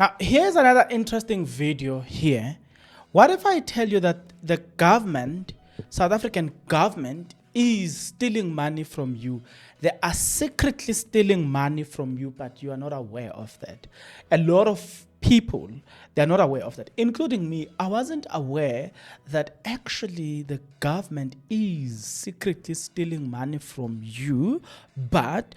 Now, here's another interesting video here. What if I tell you that the government, South African government, is stealing money from you? They are secretly stealing money from you, but you are not aware of that. A lot of people, they're not aware of that, including me. I wasn't aware that actually the government is secretly stealing money from you, but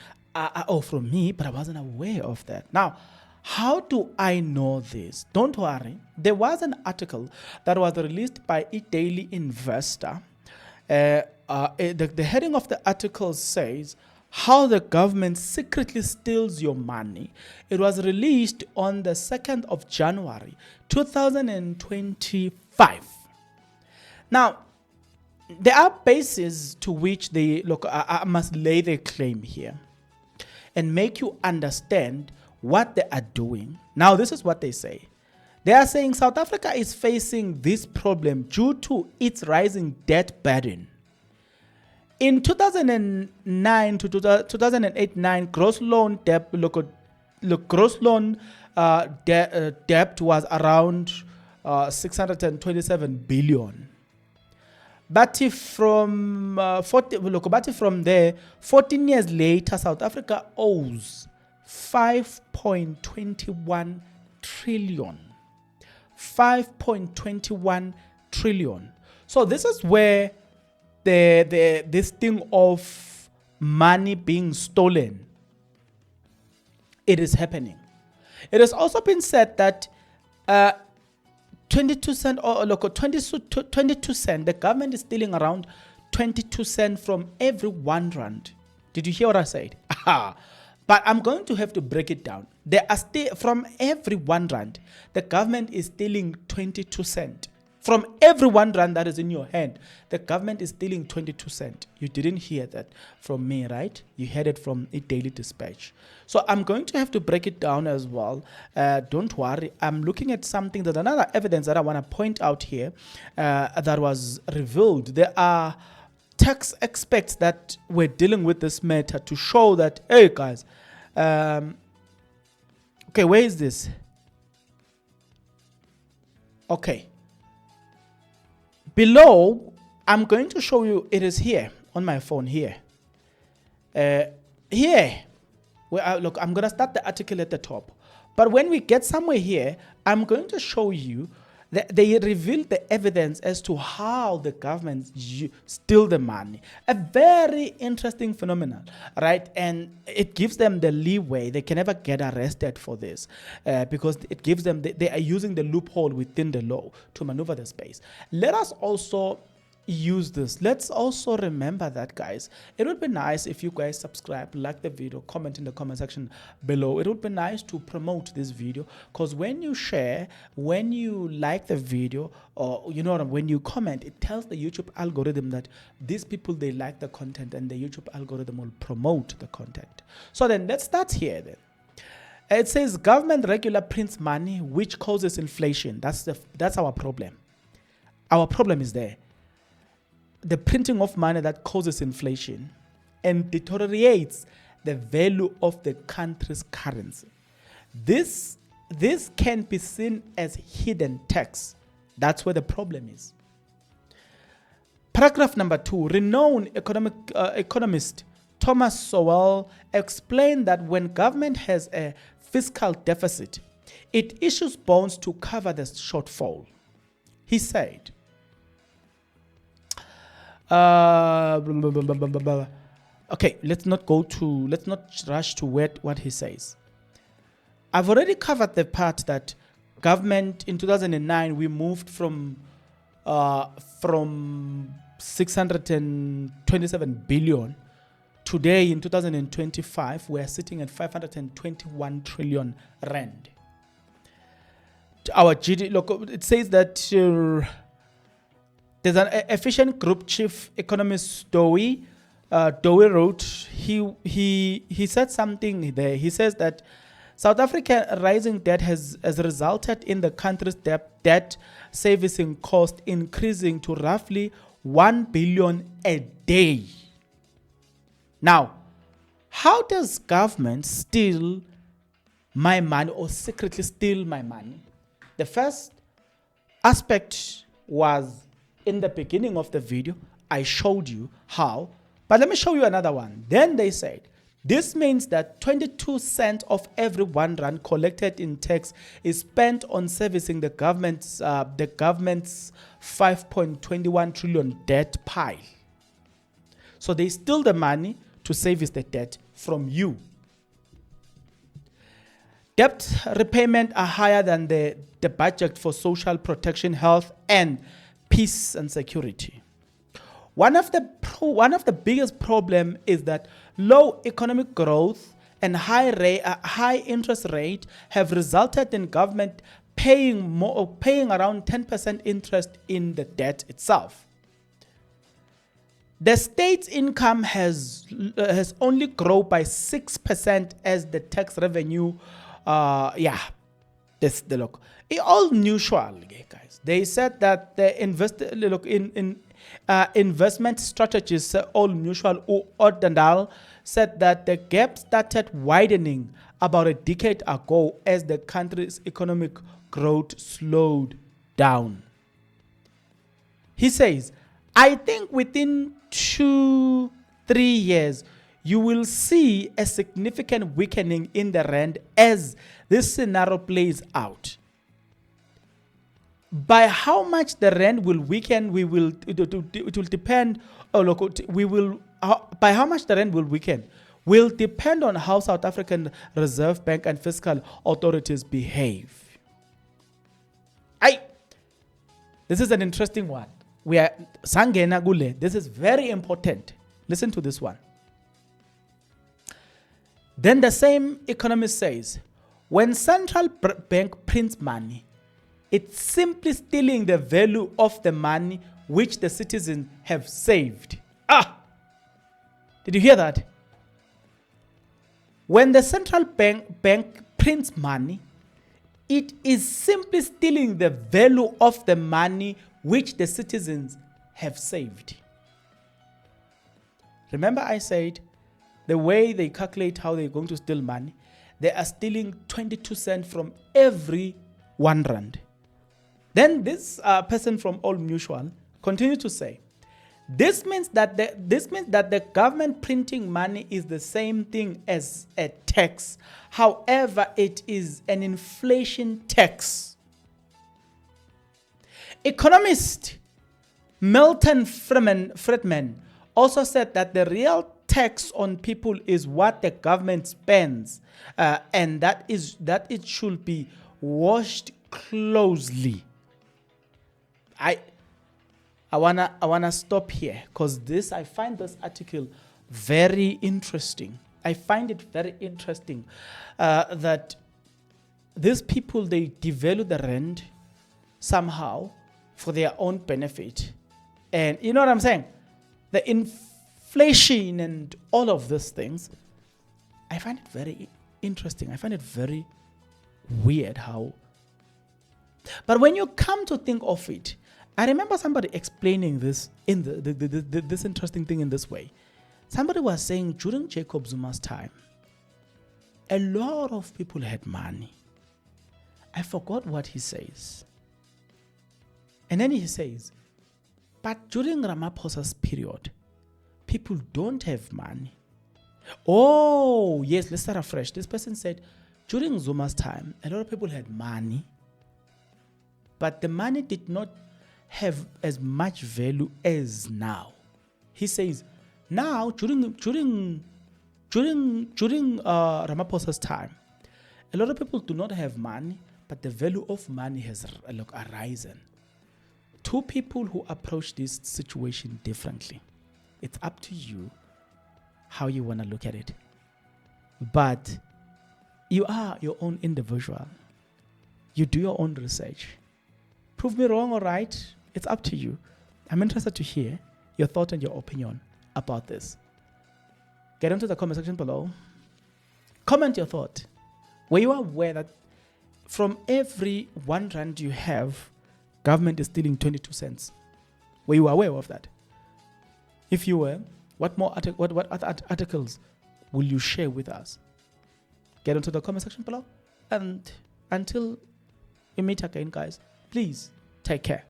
or from me, but I wasn't aware of that. Now, how do I know this? Don't worry. There was an article that was released by eDaily Investor. The heading of the article says, "How the government secretly steals your money." It was released on the 2nd of January, 2025. Now, there are bases to which they look. I must lay their claim here and make you understand what they are doing. Now, this is what they say. They are saying South Africa is facing this problem due to its rising debt burden. In 2009 to 2008-9, gross loan debt, debt was around 627 billion. But from there, 14 years later, South Africa owes 5.21 trillion. 5.21 trillion. So this is where this thing of money being stolen, it is happening. It has also been said that 22 cent or 22 cent, the government is stealing around 22 cent from every 1 rand. Did you hear what I said? But I'm going to have to break it down. There are still, from every 1 rand, the government is stealing 22 cent. From every 1 rand that is in your hand, the government is stealing 22 cent. You didn't hear that from me, right? You heard it from a Daily Dispatch. So I'm going to have to break it down as well. Don't worry. I'm looking at something, that another evidence that I want to point out here that was revealed. There are tax experts that were dealing with this matter to show that, hey guys, okay, where is this? Okay. Below, I'm going to show you, it is here on my phone here. Here, look, I'm going to start the article at the top. But when we get somewhere here, I'm going to show you that they reveal the evidence as to how the government steal the money. A very interesting phenomenon, right? And it gives them the leeway. They can never get arrested for this because it gives them, they are using the loophole within the law to maneuver the space. Let us also use this. Let's also remember that, guys, it would be nice if you guys subscribe, like the video, comment in the comment section below. It would be nice to promote this video, because when you share, when you like the video, or when you comment, it tells the YouTube algorithm that these people, they like the content, and the YouTube algorithm will promote the content. So then let's start here then. It says government regular prints money which causes inflation. That's our problem. Our problem is there. The printing of money that causes inflation and deteriorates the value of the country's currency. This can be seen as hidden tax. That's where the problem is. Paragraph number 2, renowned economist Thomas Sowell explained that when government has a fiscal deficit, it issues bonds to cover the shortfall. He said, okay, let's not rush to what he says. I've already covered the part that government in 2009, we moved from 627 billion. Today in 2025, we are sitting at 521 trillion rand. Our GDP, look, it says that there's an efficient group chief economist Dowie wrote. He said something there. He says that South Africa rising debt has resulted in the country's debt servicing cost increasing to roughly 1 billion a day. Now, how does government steal my money or secretly steal my money. The first aspect was in the beginning of the video. I showed you how, but let me show you another one. Then they said, this means that 22 cents of every 1 rand collected in tax is spent on servicing the government's 5.21 trillion debt pile. So they steal the money to service the debt from you. Debt repayment are higher than the budget for social protection, health, and peace and security. One of the biggest problem is that low economic growth and high interest rate have resulted in government paying around 10% interest in the debt itself. The state's income has only grown by 6% as the tax revenue. Look. It all neutral, guys. They said that the investment strategies all neutral. Ordinal said that the gap started widening about a decade ago as the country's economic growth slowed down. He says, I think within 2-3 years, you will see a significant weakening in the rand as this scenario plays out. By how much the rand will weaken, it will depend. By how much the rand will weaken will depend on how South African Reserve Bank and fiscal authorities behave. This is an interesting one. This is very important. Listen to this one. Then the same economist says, when central bank prints money, it's simply stealing the value of the money which the citizens have saved. Did you hear that? When the central bank prints money, it is simply stealing the value of the money which the citizens have saved. Remember I said, the way they calculate how they're going to steal money, they are stealing 22 cents from every 1 rand. Then this person from Old Mutual continued to say, this means that the government printing money is the same thing as a tax. However, it is an inflation tax. Economist Milton Friedman also said that the real tax on people is what the government spends, and that it should be watched closely. I wanna stop here because I find this article very interesting. I find it very interesting that these people, they devalue the rand somehow for their own benefit, and you know what I'm saying? The inflation and all of these things, I find it very interesting. I find it very weird how. But when you come to think of it, I remember somebody explaining this in this interesting thing in this way. Somebody was saying during Jacob Zuma's time, a lot of people had money. I forgot what he says. And then he says, but during Ramaphosa's period, people don't have money. Oh, yes, let's start afresh. This person said, during Zuma's time, a lot of people had money, but the money did not have as much value as now. He says, now during Ramaphosa's time, a lot of people do not have money, but the value of money has arisen. Two people who approach this situation differently. It's up to you how you want to look at it. But you are your own individual. You do your own research. Prove me wrong or right, it's up to you. I'm interested to hear your thought and your opinion about this. Get into the comment section below. Comment your thought. Were you aware that from every 1 rand you have, government is stealing 22 cents? Were you aware of that? If you were, what other articles will you share with us? Get into the comment section below. And until we meet again, guys, please take care.